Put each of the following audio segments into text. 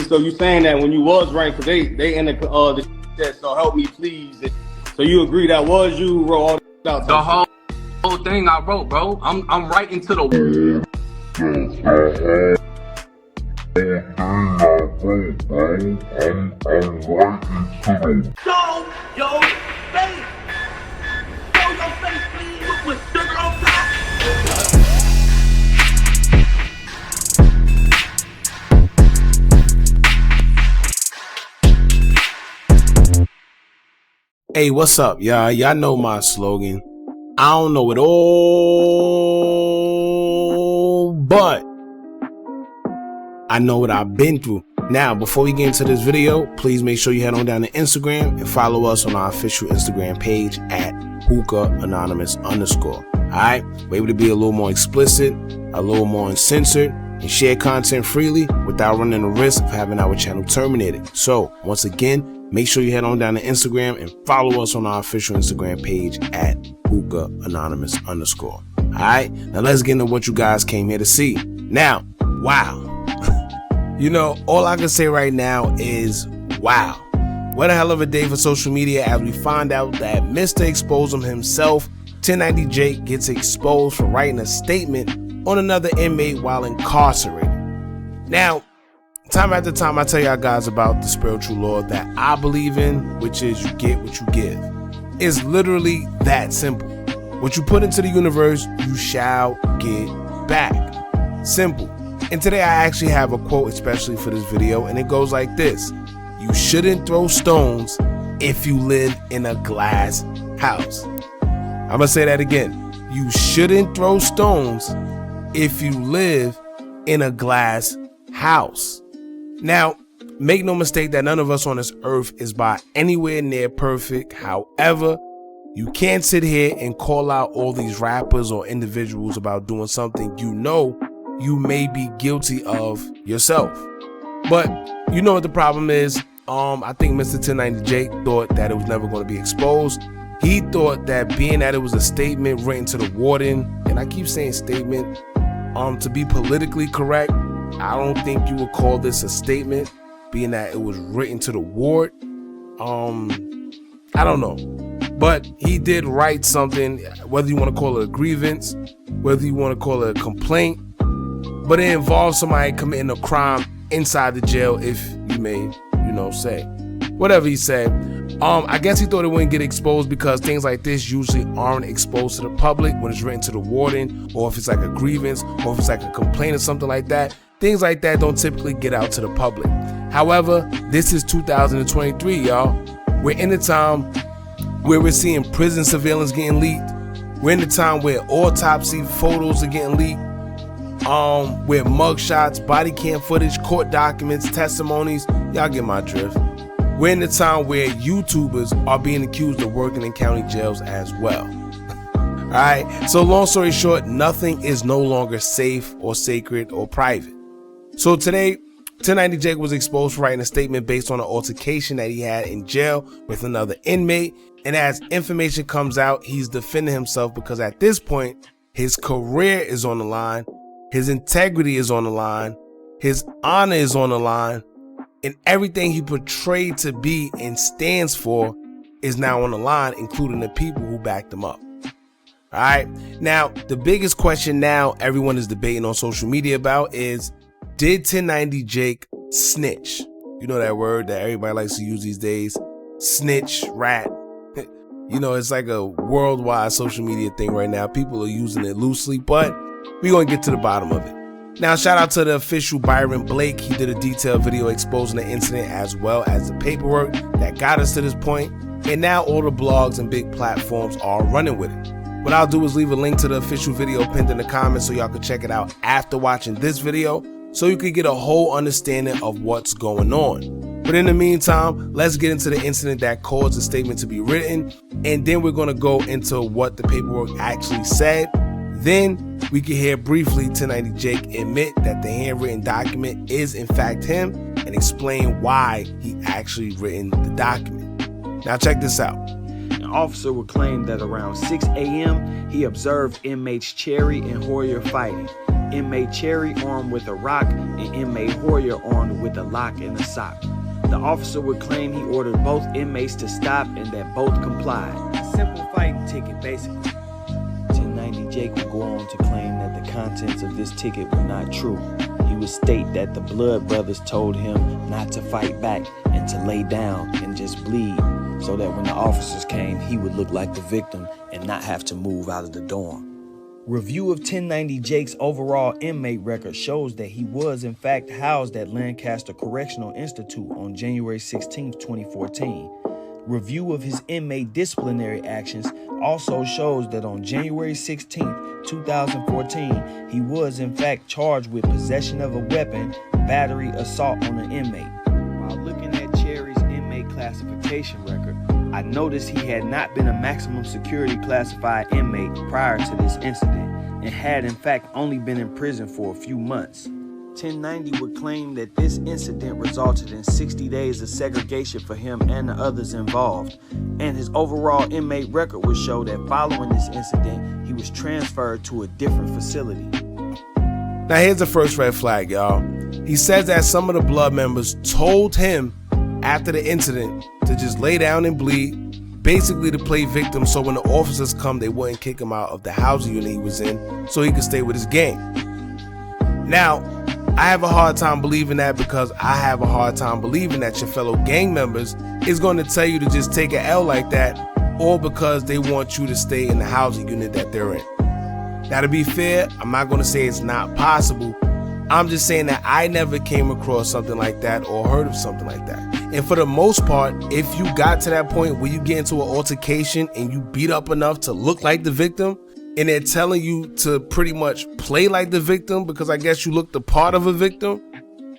So you saying that when you was ranked, cause they in the that so help me please. So you agree that was you who wrote all that out? The whole thing I wrote, bro. I'm writing to the Show your face. Show your face, please, with sugar on top. Hey, what's up, y'all? Y'all know my slogan. I don't know it all, but I know what I've been through. Now, before we get into this video, please make sure you head on down to Instagram and follow us on our official Instagram page at Hookah Anonymous _. Alright? We're able to be a little more explicit, a little more uncensored, and share content freely without running the risk of having our channel terminated. So, once again, make sure you head on down to Instagram and follow us on our official Instagram page at Hookah Anonymous _. Alright, now let's get into what you guys came here to see. Now, wow. You know, all I can say right now is wow. What a hell of a day for social media as we find out that Mr. Exposum himself, 1090 Jake, gets exposed for writing a statement on another inmate while incarcerated. Now, time after time I tell y'all guys about the spiritual law that I believe in, which is you get what you give. It's literally that simple. What you put into the universe, you shall get back. Simple. And today I actually have a quote especially for this video, and it goes like this: you shouldn't throw stones if you live in a glass house. I'm gonna say that again. You shouldn't throw stones if you live in a glass house. Now, make no mistake that none of us on this earth is by anywhere near perfect. However, you can't sit here and call out all these rappers or individuals about doing something you know you may be guilty of yourself. But you know what the problem is? I think Mr. 1090 Jake thought that it was never going to be exposed. He thought that being that it was a statement written to the warden, and I keep saying statement, to be politically correct, I don't think you would call this a statement, being that it was written to the ward. I don't know. But he did write something, whether you want to call it a grievance, whether you want to call it a complaint, but it involves somebody committing a crime inside the jail, if you may, say. Whatever he said. I guess he thought it wouldn't get exposed because things like this usually aren't exposed to the public when it's written to the warden, or if it's like a grievance, or if it's like a complaint or something like that. Things like that don't typically get out to the public. However, this is 2023, y'all. We're in a time where we're seeing prison surveillance getting leaked. We're in a time where autopsy photos are getting leaked. Where mugshots, body cam footage, court documents, testimonies, y'all get my drift. We're in a time where YouTubers are being accused of working in county jails as well. Alright, so long story short, nothing is no longer safe or sacred or private. So today, 1090 Jake was exposed for writing a statement based on an altercation that he had in jail with another inmate. And as information comes out, he's defending himself because at this point, his career is on the line, his integrity is on the line, his honor is on the line, and everything he portrayed to be and stands for is now on the line, including the people who backed him up. All right. Now, the biggest question now everyone is debating on social media about is, did 1090 Jake snitch? You know that word that everybody likes to use these days, snitch, rat. It's like a worldwide social media thing right now. People are using it loosely, but we're going to get to the bottom of it. Now, shout out to the official Byron Blake. He did a detailed video exposing the incident as well as the paperwork that got us to this point. And now all the blogs and big platforms are running with it. What I'll do is leave a link to the official video pinned in the comments so y'all can check it out after watching this video, so you can get a whole understanding of what's going on. But in the meantime, let's get into the incident that caused the statement to be written, and then we're going to go into what the paperwork actually said. Then we can hear briefly 1090 Jake admit that the handwritten document is in fact him and explain why he actually written the document. Now check this out. An officer would claim that around 6 a.m. he observed inmates Cherry and Hoyer fighting. inmate Cherry armed with a rock, and inmate Hoyer armed with a lock and a sock. The officer would claim he ordered both inmates to stop and that both complied. A simple fighting ticket, basically. 1090 Jake would go on to claim that the contents of this ticket were not true. He would state that the Blood Brothers told him not to fight back and to lay down and just bleed, so that when the officers came, he would look like the victim and not have to move out of the dorm. Review of 1090 Jake's overall inmate record shows that he was in fact housed at Lancaster Correctional Institute on January 16, 2014. Review of his inmate disciplinary actions also shows that on January 16, 2014, he was in fact charged with possession of a weapon, battery, assault on an inmate. While looking at Cherry's inmate classification record, I noticed he had not been a maximum security classified inmate prior to this incident and had in fact only been in prison for a few months. 1090 would claim that this incident resulted in 60 days of segregation for him and the others involved, and his overall inmate record would show that following this incident, he was transferred to a different facility. Now here's the first red flag, y'all. He says that some of the Blood members told him after the incident to just lay down and bleed, basically to play victim, so when the officers come, they wouldn't kick him out of the housing unit he was in, so he could stay with his gang. Now, I have a hard time believing that, because I have a hard time believing that your fellow gang members is going to tell you to just take an L like that, or because they want you to stay in the housing unit that they're in. Now, to be fair, I'm not going to say it's not possible. I'm just saying that I never came across something like that or heard of something like that. And for the most part, if you got to that point where you get into an altercation and you beat up enough to look like the victim, and they're telling you to pretty much play like the victim because I guess you look the part of a victim,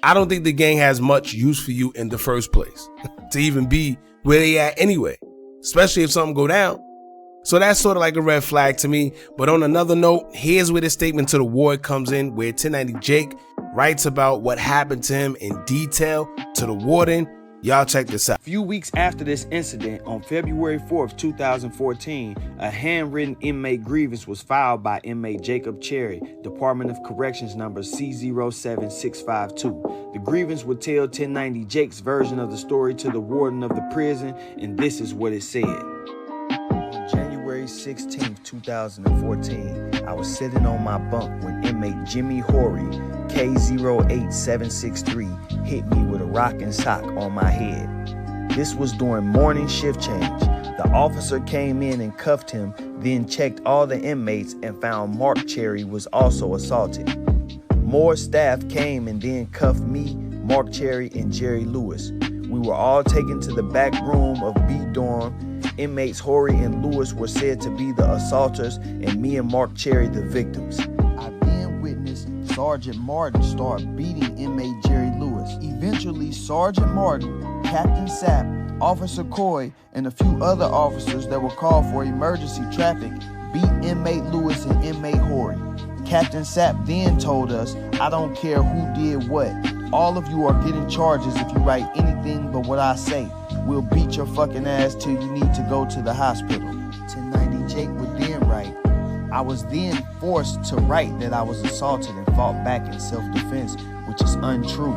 I don't think the gang has much use for you in the first place to even be where they at anyway, especially if something go down. So that's sort of like a red flag to me. But on another note, here's where the statement to the ward comes in, where 1090 Jake writes about what happened to him in detail to the warden. Y'all check this out. A few weeks after this incident, on February 4th, 2014, a handwritten inmate grievance was filed by inmate Jacob Cherry, Department of Corrections number C07652. The grievance would tell 1090 Jake's version of the story to the warden of the prison, and this is what it said. On January 16th, 2014, I was sitting on my bunk when inmate Jimmy Horry, K08763, hit me with a rock and sock on my head. This was during morning shift change. The officer came in and cuffed him, then checked all the inmates and found Mark Cherry was also assaulted. More staff came and then cuffed me, Mark Cherry, and Jerry Lewis. We were all taken to the back room of B dorm. Inmates Horry and Lewis were said to be the assaulters, and me and Mark Cherry the victims. I then witnessed Sergeant Martin start beating inmate Jerry Lewis. Eventually, Sergeant Martin, Captain Sapp, Officer Coy, and a few other officers that were called for emergency traffic beat inmate Lewis and inmate Horry. Captain Sapp then told us, "I don't care who did what. All of you are getting charges if you write anything but what I say. We'll beat your fucking ass till you need to go to the hospital." 1090 Jake would then write, "I was then forced to write that I was assaulted and fought back in self-defense, which is untrue.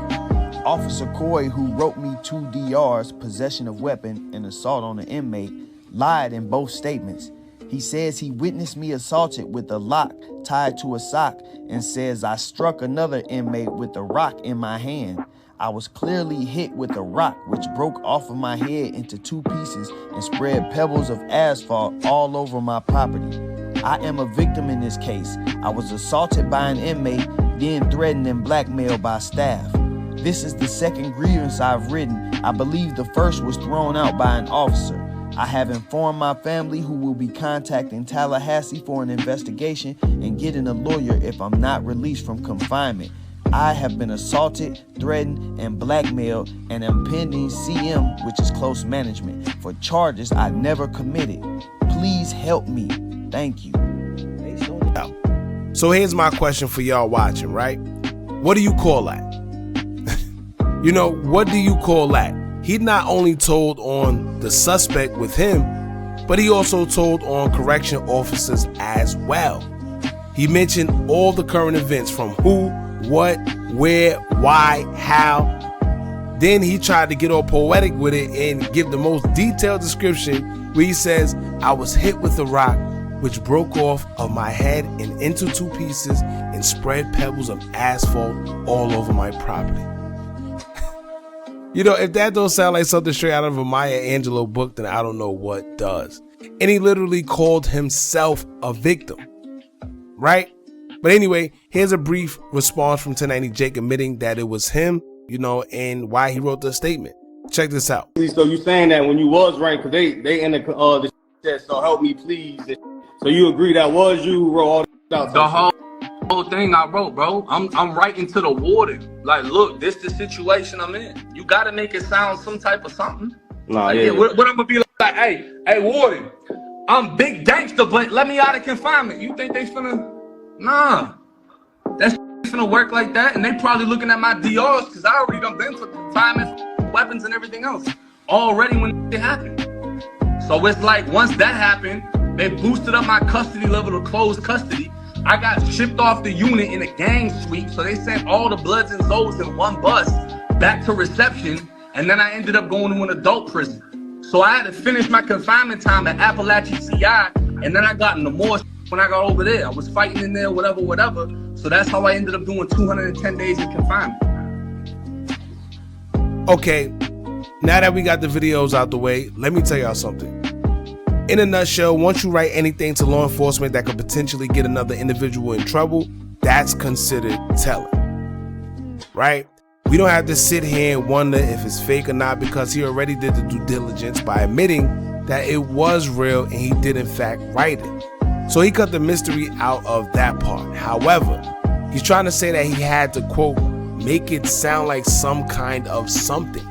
Officer Coy, who wrote me 2 DRs, possession of weapon and assault on an inmate, lied in both statements. He says he witnessed me assaulted with a lock tied to a sock and says I struck another inmate with a rock in my hand. I was clearly hit with a rock which broke off of my head into 2 pieces and spread pebbles of asphalt all over my property. I am a victim in this case. I was assaulted by an inmate, then threatened and blackmailed by staff. This is the second grievance I've written. I believe the first was thrown out by an officer. I have informed my family, who will be contacting Tallahassee for an investigation and getting a lawyer if I'm not released from confinement. I have been assaulted, threatened, and blackmailed, and am pending CM, which is close management, for charges I never committed. Please help me. Thank you." So here's my question for y'all watching, right? What do you call that? You know, what do you call that? He not only told on the suspect with him, but he also told on correction officers as well. He mentioned all the current events from who, what, where, why, how. Then he tried to get all poetic with it and give the most detailed description where he says, I was hit with a rock which broke off of my head and into 2 pieces and spread pebbles of asphalt all over my property. You know, if that don't sound like something straight out of a Maya Angelou book, then I don't know what does. And he literally called himself a victim, right? But anyway, here's a brief response from 1090 Jake admitting that it was him, you know, and why he wrote the statement. Check this out. So you saying that when you was right, because they in the chat, so help me please. So you agree that was you who wrote all this out? The whole thing I wrote, bro. I'm writing to the warden. Like, look, this the situation I'm in. You gotta make it sound some type of something. Nah, like, yeah. What I'm gonna be like, hey, warden, I'm big gangster, but let me out of confinement. You think they finna? Nah, that's finna work like that. And they probably looking at my DRs because I already done been for confinement, weapons and everything else already when it happened. So it's like once that happened, they boosted up my custody level to closed custody. I got shipped off the unit in a gang sweep, so they sent all the Bloods and Souls in one bus back to reception, and then I ended up going to an adult prison. So I had to finish my confinement time at Appalachia CI, and then I got into more when I got over there. I was fighting in there, whatever. So that's how I ended up doing 210 days in confinement. Okay, now that we got the videos out the way, let me tell y'all something. In a nutshell, once you write anything to law enforcement that could potentially get another individual in trouble, that's considered telling, right? We don't have to sit here and wonder if it's fake or not because he already did the due diligence by admitting that it was real and he did in fact write it. So he cut the mystery out of that part. However, he's trying to say that he had to, quote, make it sound like some kind of something.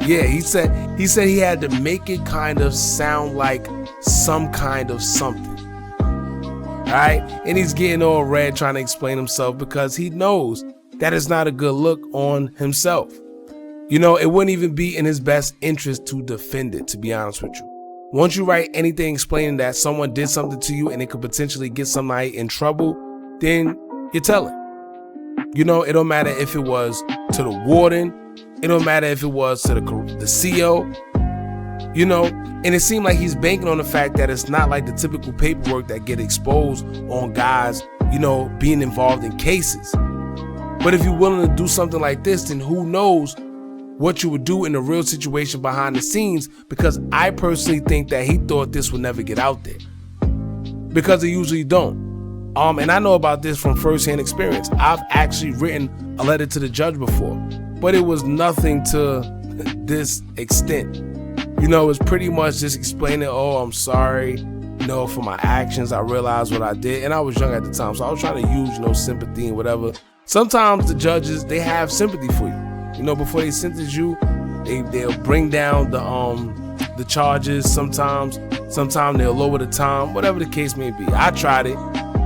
Yeah, he said he had to make it kind of sound like some kind of something. All right? And he's getting all red trying to explain himself because he knows that is not a good look on himself. You know, it wouldn't even be in his best interest to defend it, to be honest with you. Once you write anything explaining that someone did something to you and it could potentially get somebody in trouble, then you're telling. You know, it don't matter if it was to the warden, it don't matter if it was to the CO, you know, and it seemed like he's banking on the fact that it's not like the typical paperwork that get exposed on guys, you know, being involved in cases. But if you're willing to do something like this, then who knows what you would do in a real situation behind the scenes, because I personally think that he thought this would never get out there because they usually don't. And I know about this from firsthand experience. I've actually written a letter to the judge before, but it was nothing to this extent. You know, it was pretty much just explaining, oh, I'm sorry, you know, for my actions. I realized what I did, and I was young at the time, so I was trying to use, you know, sympathy and whatever. Sometimes the judges, they have sympathy for you. You know, before they sentence you, they'll bring down the charges. Sometimes they'll lower the time, whatever the case may be. I tried it,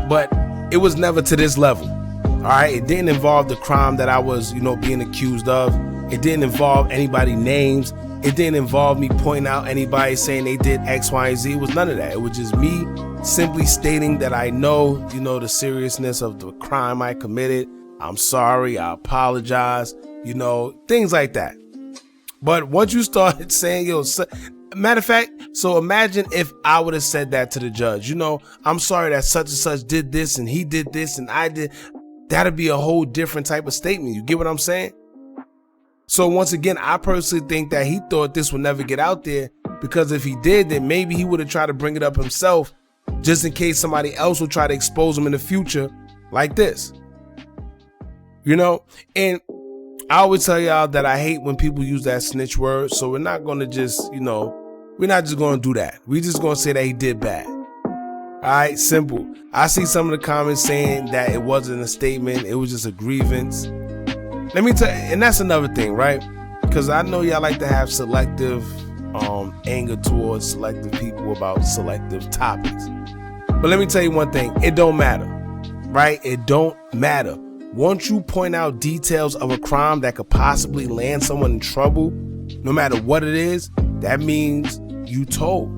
but it was never to this level. All right, it didn't involve the crime that I was, you know, being accused of. It didn't involve anybody's names. It didn't involve me pointing out anybody saying they did X, Y, and Z. It was none of that. It was just me simply stating that I know, you know, the seriousness of the crime I committed. I'm sorry. I apologize. You know, things like that. But once you started saying, yo, matter of fact, so imagine if I would have said that to the judge, you know, I'm sorry that such and such did this and he did this and I did. That'd be a whole different type of statement. You get what I'm saying? So once again, I personally think that he thought this would never get out there, because if he did, then maybe he would have tried to bring it up himself just in case somebody else will try to expose him in the future like this. You know, and I always tell y'all that I hate when people use that snitch word. So we're not going to just, you know, we're not just going to do that. We're just going to say that he did bad. All right, simple. I see some of the comments saying that it wasn't a statement. It was just a grievance. Let me tell you, and that's another thing, right? Because I know y'all like to have selective anger towards selective people about selective topics. But let me tell you one thing. It don't matter, right? It don't matter. Once you point out details of a crime that could possibly land someone in trouble, no matter what it is, that means you told.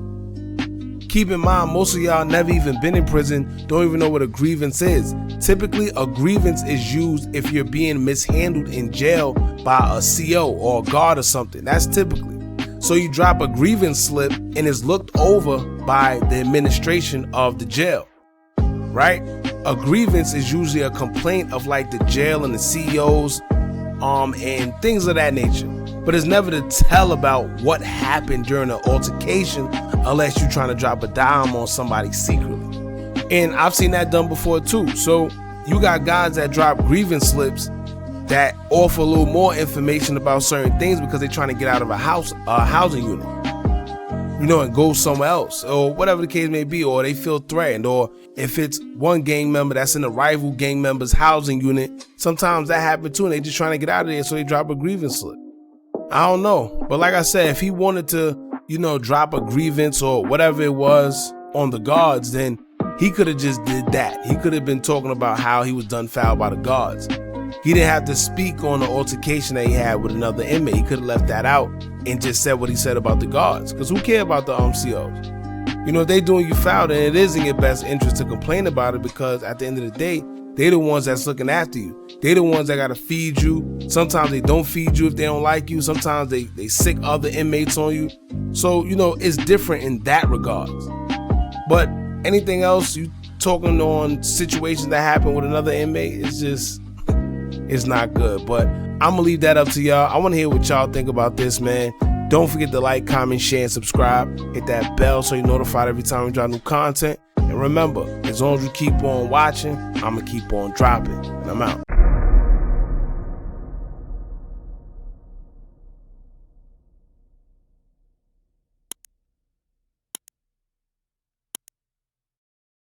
keep in mind, most of y'all never even been in prison, don't even know what a grievance is. Typically, a grievance is used if you're being mishandled in jail by a CO or a guard or something. That's typically. So you drop a grievance slip and it's looked over by the administration of the jail, right? A grievance is usually a complaint of like the jail and the CEOs, and things of that nature. But it's never to tell about what happened during an altercation unless you're trying to drop a dime on somebody secretly. And I've seen that done before too. So you got guys that drop grievance slips that offer a little more information about certain things because they're trying to get out of a housing unit, and go somewhere else or whatever the case may be, or they feel threatened, or if it's one gang member that's in a rival gang member's housing unit, sometimes that happens too and they just trying to get out of there, so they drop a grievance slip. I don't know, but like I said, if he wanted to, drop a grievance or whatever it was on the guards, then he could have just did that. He could have been talking about how he was done foul by the guards. He didn't have to speak on the altercation that he had with another inmate. He could have left that out and just said what he said about the guards. Because who cares about the COs? If they doing you foul, then it is in your best interest to complain about it, because at the end of the day, they the ones that's looking after you. They the ones that gotta feed you. Sometimes they don't feed you if they don't like you. Sometimes they sick other inmates on you. So, it's different in that regards. But anything else, you talking on situations that happen with another inmate, it's not good. But I'm gonna leave that up to y'all. I want to hear what y'all think about this, man. Don't forget to like, comment, share, and subscribe. Hit that bell so you're notified every time we drop new content. And remember, as long as you keep on watching, I'm gonna keep on dropping. And I'm out.